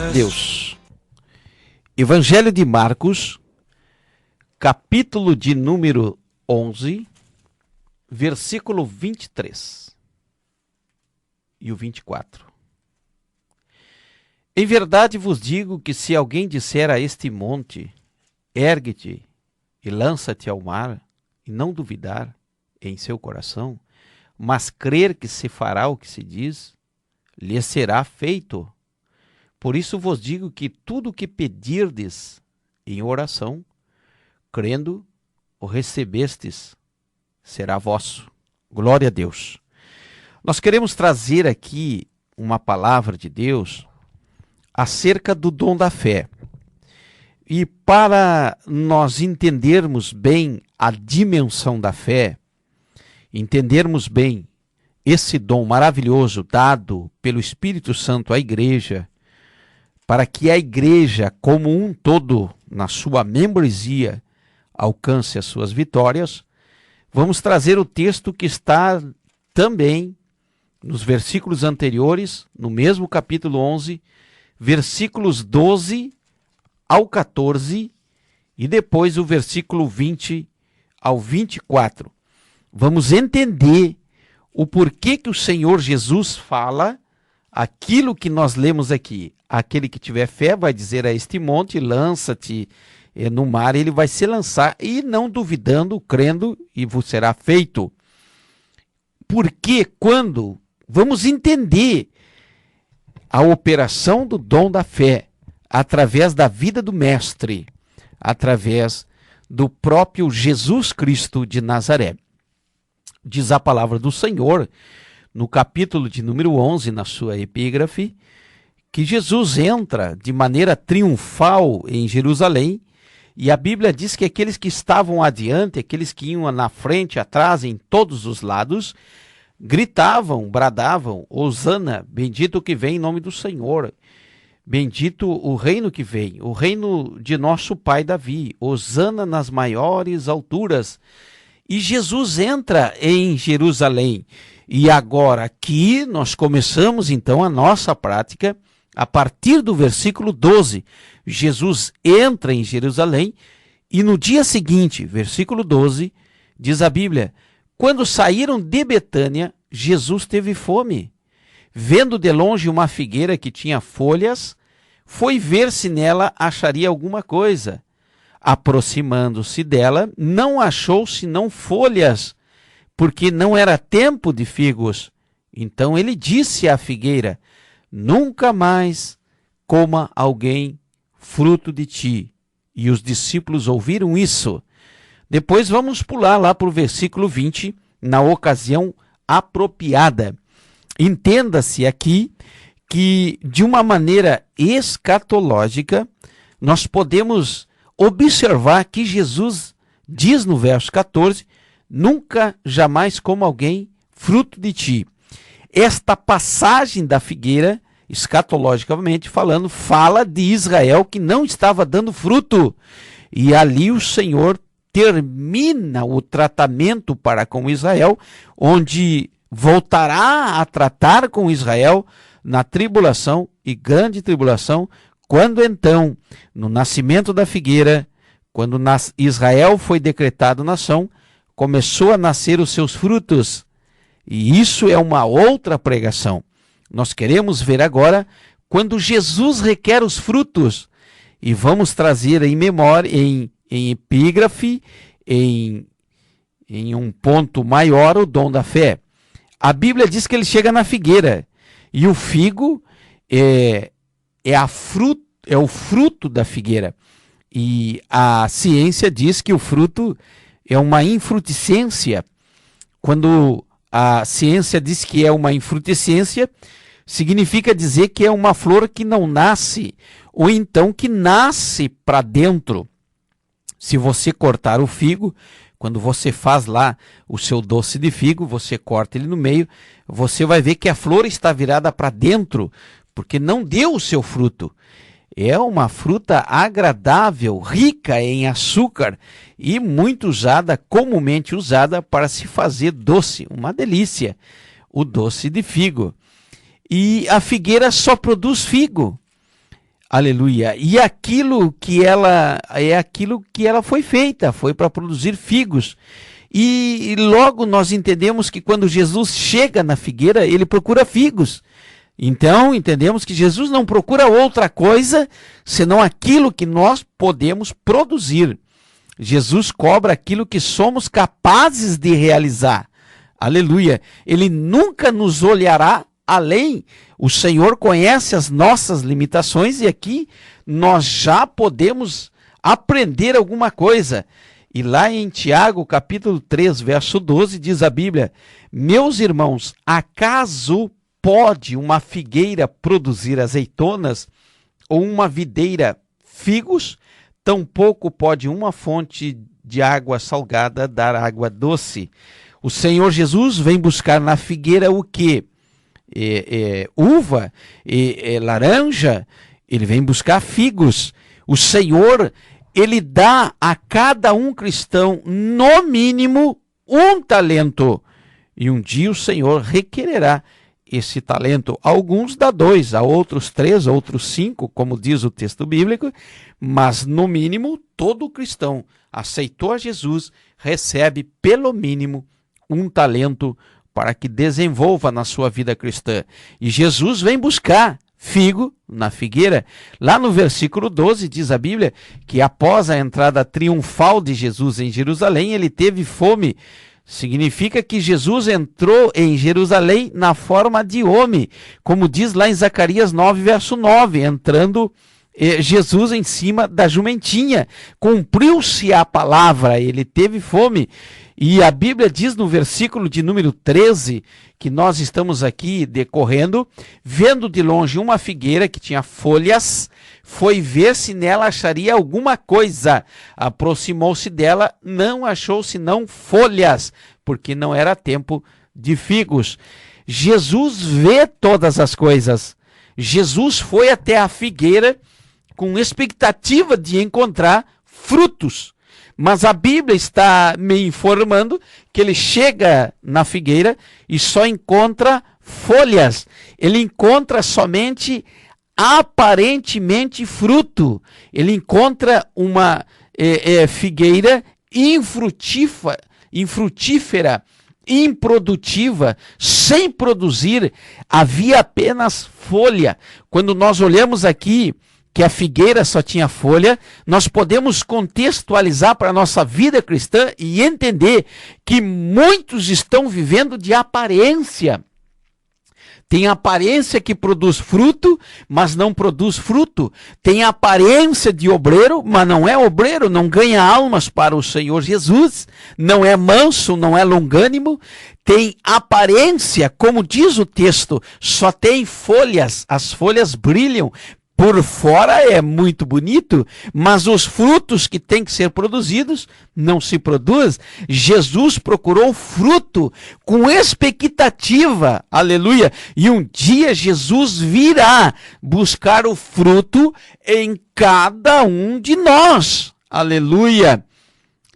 Deus. Evangelho de Marcos, capítulo de número 11, versículo 23 e o 24. Em verdade vos digo que se alguém disser a este monte, ergue-te e lança-te ao mar, e não duvidar em seu coração, mas crer que se fará o que se diz, lhe será feito. Por isso vos digo que tudo o que pedirdes em oração, crendo, o recebestes, será vosso. Glória a Deus. Nós queremos trazer aqui uma palavra de Deus acerca do dom da fé. E para nós entendermos bem a dimensão da fé, entendermos bem esse dom maravilhoso dado pelo Espírito Santo à igreja, para que a igreja como um todo, na sua membresia, alcance as suas vitórias, vamos trazer o texto que está também nos versículos anteriores, no mesmo capítulo 11, versículos 12 ao 14 e depois o versículo 20 ao 24. Vamos entender o porquê que o Senhor Jesus fala aquilo que nós lemos aqui. Aquele que tiver fé vai dizer a este monte, lança-te no mar, ele vai se lançar e não duvidando, crendo, e vos será feito. Porque quando vamos entender a operação do dom da fé, através da vida do Mestre, através do próprio Jesus Cristo de Nazaré. Diz a palavra do Senhor, no capítulo de número 11, na sua epígrafe, que Jesus entra de maneira triunfal em Jerusalém, e a Bíblia diz que aqueles que estavam adiante, aqueles que iam na frente, atrás, em todos os lados, gritavam, bradavam, Hosana, bendito o que vem em nome do Senhor, bendito o reino que vem, o reino de nosso pai Davi, Hosana nas maiores alturas. E Jesus entra em Jerusalém. E agora aqui nós começamos então a nossa prática a partir do versículo 12. Jesus entra em Jerusalém e no dia seguinte, versículo 12, diz a Bíblia, quando saíram de Betânia, Jesus teve fome. Vendo de longe uma figueira que tinha folhas, foi ver se nela acharia alguma coisa. Aproximando-se dela, não achou senão folhas, porque não era tempo de figos. Então ele disse à figueira, nunca mais coma alguém fruto de ti. E os discípulos ouviram isso. Depois vamos pular lá para o versículo 20, na ocasião apropriada. Entenda-se aqui que, de uma maneira escatológica, nós podemos observar que Jesus diz no verso 14, nunca, jamais coma alguém fruto de ti. Esta passagem da figueira, escatologicamente falando, fala de Israel que não estava dando fruto. E ali o Senhor termina o tratamento para com Israel, onde voltará a tratar com Israel na tribulação e grande tribulação, quando então, no nascimento da figueira, quando Israel foi decretado nação, começou a nascer os seus frutos. E isso é uma outra pregação. Nós queremos ver agora quando Jesus requer os frutos. E vamos trazer em memória, em epígrafe, em um ponto maior, o dom da fé. A Bíblia diz que ele chega na figueira. E o figo é o fruto da figueira. E a ciência diz que o fruto é uma infrutiscência. Quando a ciência diz que é uma infrutiscência, significa dizer que é uma flor que não nasce, ou então que nasce para dentro. Se você cortar o figo, quando você faz lá o seu doce de figo, você corta ele no meio, você vai ver que a flor está virada para dentro, porque não deu o seu fruto. É uma fruta agradável, rica em açúcar e muito usada, comumente usada para se fazer doce, uma delícia, o doce de figo. E a figueira só produz figo. Aleluia. E aquilo que ela foi feita, foi para produzir figos. E logo nós entendemos que quando Jesus chega na figueira, ele procura figos. Então entendemos que Jesus não procura outra coisa senão aquilo que nós podemos produzir. Jesus cobra aquilo que somos capazes de realizar. Aleluia. Ele nunca nos olhará além. O Senhor conhece as nossas limitações e aqui nós já podemos aprender alguma coisa. E lá em Tiago, capítulo 3, verso 12, diz a Bíblia: meus irmãos, acaso pode uma figueira produzir azeitonas ou uma videira figos? Tampouco pode uma fonte de água salgada dar água doce. O Senhor Jesus vem buscar na figueira o quê? Uva, laranja, ele vem buscar figos. O Senhor, ele dá a cada um cristão, no mínimo, um talento. E um dia o Senhor requererá esse talento. Alguns dá 2, a outros 3, a outros 5, como diz o texto bíblico, mas no mínimo todo cristão aceitou a Jesus, recebe pelo mínimo um talento para que desenvolva na sua vida cristã. E Jesus vem buscar figo na figueira. Lá no versículo 12 diz a Bíblia que após a entrada triunfal de Jesus em Jerusalém, ele teve fome. Significa que Jesus entrou em Jerusalém na forma de homem, como diz lá em Zacarias 9, verso 9, entrando Jesus em cima da jumentinha. Cumpriu-se a palavra, ele teve fome. E a Bíblia diz no versículo de número 13, que nós estamos aqui decorrendo, vendo de longe uma figueira que tinha folhas, foi ver se nela acharia alguma coisa. Aproximou-se dela, não achou senão folhas, porque não era tempo de figos. Jesus vê todas as coisas. Jesus foi até a figueira com expectativa de encontrar frutos. Mas a Bíblia está me informando que ele chega na figueira e só encontra folhas. Ele encontra somente aparentemente fruto. Ele encontra uma figueira infrutífera, improdutiva, sem produzir. Havia apenas folha. Quando nós olhamos aqui que a figueira só tinha folha, nós podemos contextualizar para a nossa vida cristã e entender que muitos estão vivendo de aparência. Tem aparência que produz fruto, mas não produz fruto. Tem aparência de obreiro, mas não é obreiro, não ganha almas para o Senhor Jesus. Não é manso, não é longânimo. Tem aparência, como diz o texto, só tem folhas, as folhas brilham. Por fora é muito bonito, mas os frutos que têm que ser produzidos não se produz. Jesus procurou fruto com expectativa, aleluia. E um dia Jesus virá buscar o fruto em cada um de nós, aleluia.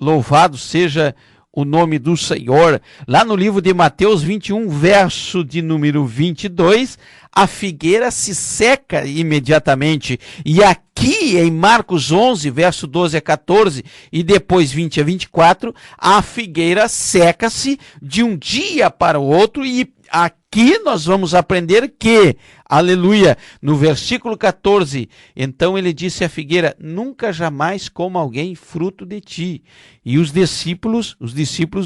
Louvado seja o nome do Senhor. Lá no livro de Mateus 21, verso de número 22, a figueira se seca imediatamente. E aqui em Marcos 11, verso 12 a 14 e depois 20 a 24, a figueira seca-se de um dia para o outro. E aqui nós vamos aprender que, aleluia, no versículo 14, então ele disse à figueira: nunca jamais coma alguém fruto de ti. E os discípulos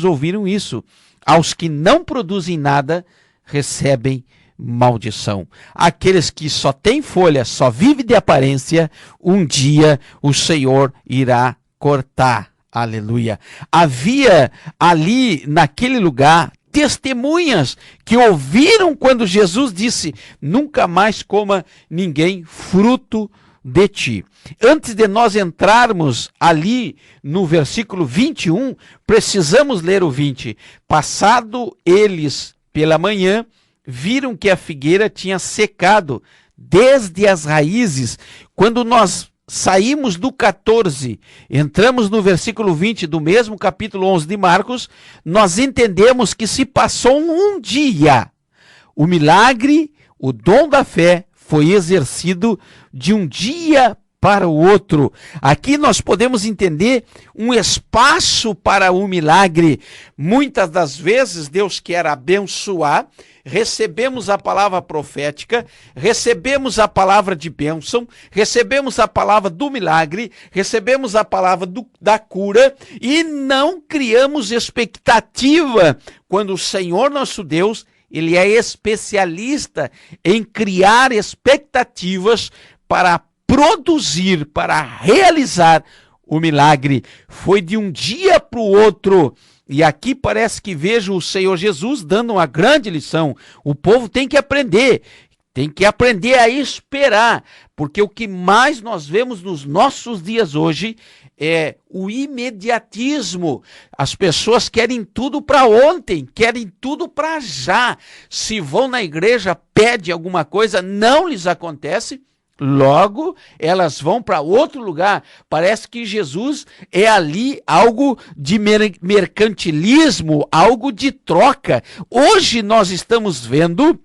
ouviram isso. Aos que não produzem nada, recebem maldição. Aqueles que só têm folha, só vivem de aparência, um dia o Senhor irá cortar. Aleluia. Havia ali naquele lugar testemunhas que ouviram quando Jesus disse: nunca mais coma ninguém fruto de ti. Antes de nós entrarmos ali no versículo 21, precisamos ler o 20. Passado eles pela manhã, viram que a figueira tinha secado desde as raízes. Quando nós saímos do 14, entramos no versículo 20 do mesmo capítulo 11 de Marcos, nós entendemos que se passou um dia. O milagre, o dom da fé foi exercido de um dia para o outro. Aqui nós podemos entender um espaço para o milagre. Muitas das vezes Deus quer abençoar, recebemos a palavra profética, recebemos a palavra de bênção, recebemos a palavra do milagre, recebemos a palavra da cura e não criamos expectativa quando o Senhor nosso Deus, ele é especialista em criar expectativas para produzir, para realizar o milagre. Foi de um dia para o outro. E aqui parece que vejo o Senhor Jesus dando uma grande lição. O povo tem que aprender a esperar, porque o que mais nós vemos nos nossos dias hoje é o imediatismo. As pessoas querem tudo para ontem, querem tudo para já. Se vão na igreja, pedem alguma coisa, não lhes acontece, logo elas vão para outro lugar. Parece que Jesus é ali algo de mercantilismo, algo de troca. Hoje nós estamos vendo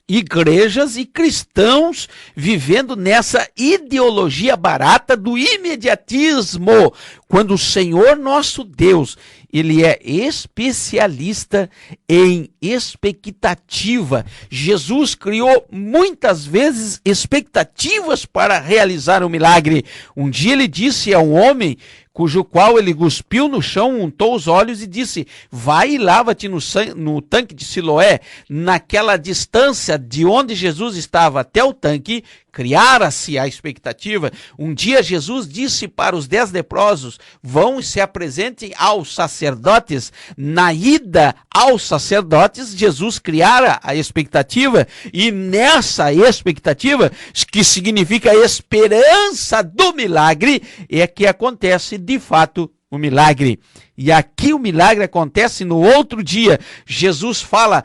igrejas e cristãos vivendo nessa ideologia barata do imediatismo, quando o Senhor nosso Deus, ele é especialista em expectativa. Jesus criou muitas vezes expectativas para realizar o milagre. Um dia ele disse a um homem, cujo qual ele cuspiu no chão, untou os olhos e disse: vai e lava-te no tanque de Siloé. Naquela distância de onde Jesus estava até o tanque, criara-se a expectativa. Um dia Jesus disse para os 10 leprosos: vão e se apresentem aos sacerdotes. Na ida aos sacerdotes, Jesus criara a expectativa, e nessa expectativa, que significa esperança do milagre, é que acontece de fato o milagre. E aqui o milagre acontece no outro dia. Jesus fala: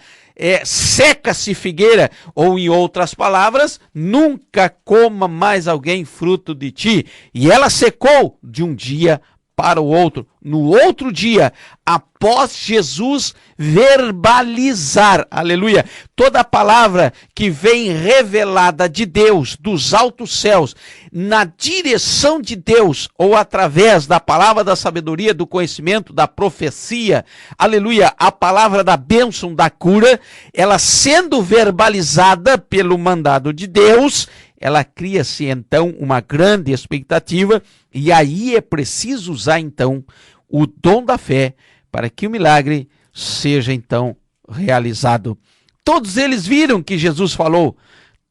seca-se figueira, ou em outras palavras, nunca coma mais alguém fruto de ti. E ela secou de um dia para o outro. No outro dia, após Jesus verbalizar, aleluia, toda a palavra que vem revelada de Deus, dos altos céus, na direção de Deus, ou através da palavra da sabedoria, do conhecimento, da profecia, aleluia, a palavra da bênção, da cura, ela sendo verbalizada pelo mandado de Deus, ela cria-se então uma grande expectativa, e aí é preciso usar então o dom da fé para que o milagre seja então realizado. Todos eles viram que Jesus falou,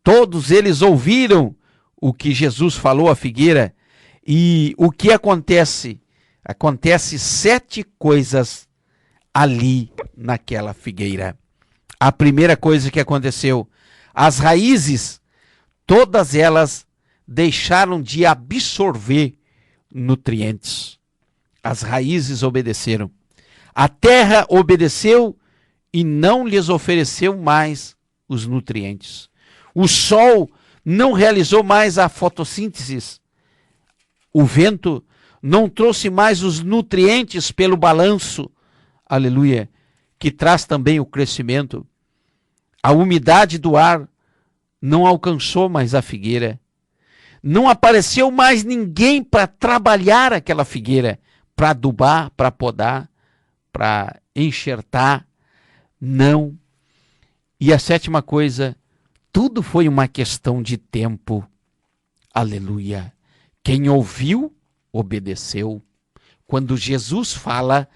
todos eles ouviram o que Jesus falou à figueira, e o que acontece? Acontece 7 coisas ali naquela figueira. A primeira coisa que aconteceu, as raízes, todas elas deixaram de absorver nutrientes. As raízes obedeceram. A terra obedeceu e não lhes ofereceu mais os nutrientes. O sol não realizou mais a fotossíntese. O vento não trouxe mais os nutrientes pelo balanço, aleluia, que traz também o crescimento. A umidade do ar não alcançou mais a figueira. Não apareceu mais ninguém para trabalhar aquela figueira, para adubar, para podar, para enxertar. Não. E a 7ª coisa, tudo foi uma questão de tempo. Aleluia. Quem ouviu, obedeceu. Quando Jesus fala,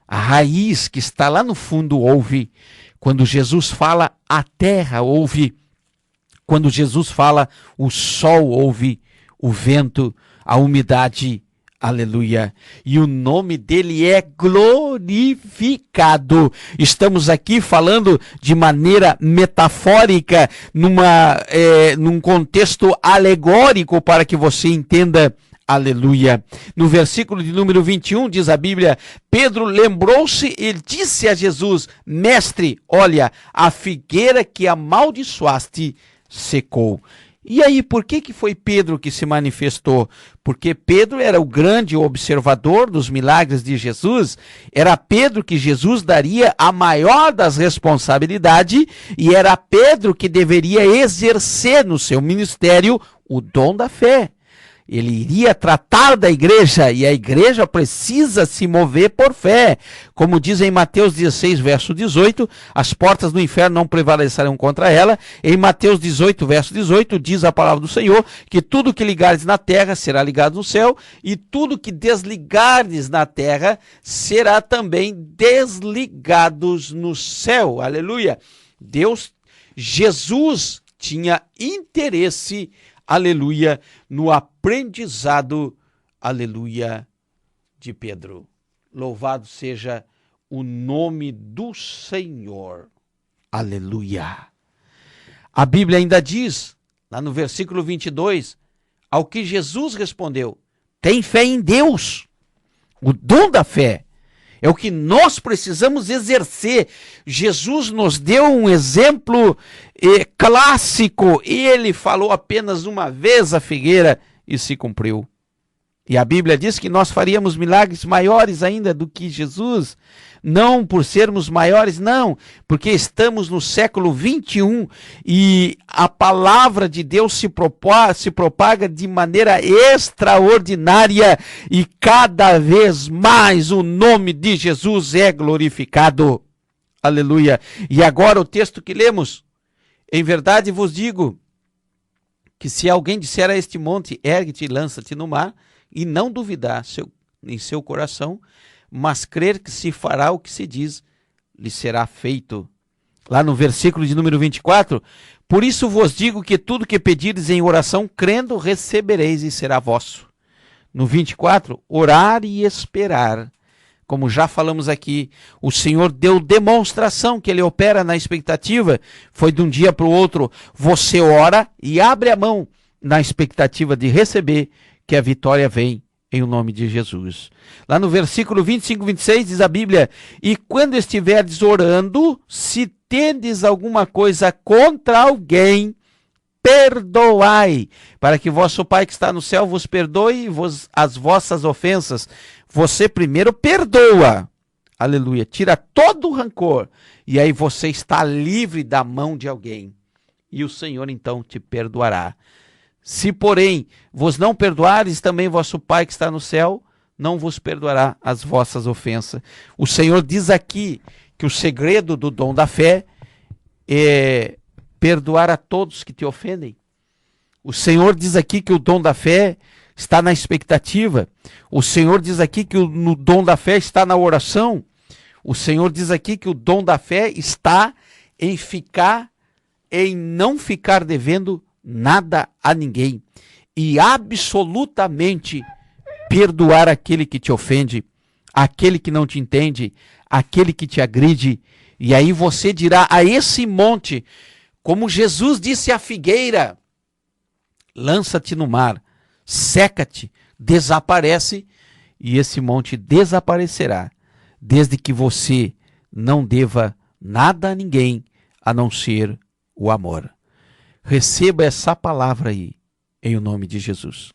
a raiz que está lá no fundo ouve. Quando Jesus fala, a terra ouve. Quando Jesus fala, o sol ouve, o vento, a umidade, aleluia. E o nome dele é glorificado. Estamos aqui falando de maneira metafórica, num contexto alegórico, para que você entenda, aleluia. No versículo de número 21, diz a Bíblia: Pedro lembrou-se e disse a Jesus: Mestre, olha, a figueira que amaldiçoaste secou. E aí, por que foi Pedro que se manifestou? Porque Pedro era o grande observador dos milagres de Jesus, era Pedro que Jesus daria a maior das responsabilidades e era Pedro que deveria exercer no seu ministério o dom da fé. Ele iria tratar da igreja e a igreja precisa se mover por fé. Como diz em Mateus 16, verso 18, as portas do inferno não prevalecerão contra ela. Em Mateus 18, verso 18, diz a palavra do Senhor que tudo que ligares na terra será ligado no céu e tudo que desligares na terra será também desligados no céu. Aleluia! Jesus tinha interesse, aleluia, no aprendizado, aleluia, de Pedro. Louvado seja o nome do Senhor. Aleluia. A Bíblia ainda diz, lá no versículo 22, ao que Jesus respondeu: tem fé em Deus. O dom da fé é o que nós precisamos exercer. Jesus nos deu um exemplo clássico. Ele falou apenas uma vez a figueira e se cumpriu. E a Bíblia diz que nós faríamos milagres maiores ainda do que Jesus. Não por sermos maiores, não. Porque estamos no século 21 e a palavra de Deus se propaga de maneira extraordinária e cada vez mais o nome de Jesus é glorificado. Aleluia. E agora o texto que lemos. Em verdade vos digo que se alguém disser a este monte, ergue-te e lança-te no mar, e não duvidar em seu coração, mas crer que se fará o que se diz, lhe será feito. Lá no versículo de número 24, por isso vos digo que tudo que pedires em oração, crendo, recebereis e será vosso. No 24, orar e esperar. Como já falamos aqui, o Senhor deu demonstração que Ele opera na expectativa. Foi de um dia para o outro. Você ora e abre a mão na expectativa de receber, que a vitória vem em o nome de Jesus. Lá no versículo 25 e 26 diz a Bíblia: e quando estiverdes orando, se tendes alguma coisa contra alguém, perdoai, para que vosso Pai que está no céu vos perdoe as vossas ofensas. Você primeiro perdoa, aleluia, tira todo o rancor, e aí você está livre da mão de alguém, e o Senhor então te perdoará. Se, porém, vos não perdoares, também vosso Pai que está no céu não vos perdoará as vossas ofensas. O Senhor diz aqui que o segredo do dom da fé é perdoar a todos que te ofendem. O Senhor diz aqui que o dom da fé está na expectativa. O Senhor diz aqui que o dom da fé está na oração. O Senhor diz aqui que o dom da fé está em não ficar devendo nada a ninguém e absolutamente perdoar aquele que te ofende, aquele que não te entende, aquele que te agride. E aí você dirá a esse monte, como Jesus disse à figueira: lança-te no mar, seca-te, desaparece, e esse monte desaparecerá, desde que você não deva nada a ninguém a não ser o amor. Receba essa palavra aí, em o nome de Jesus.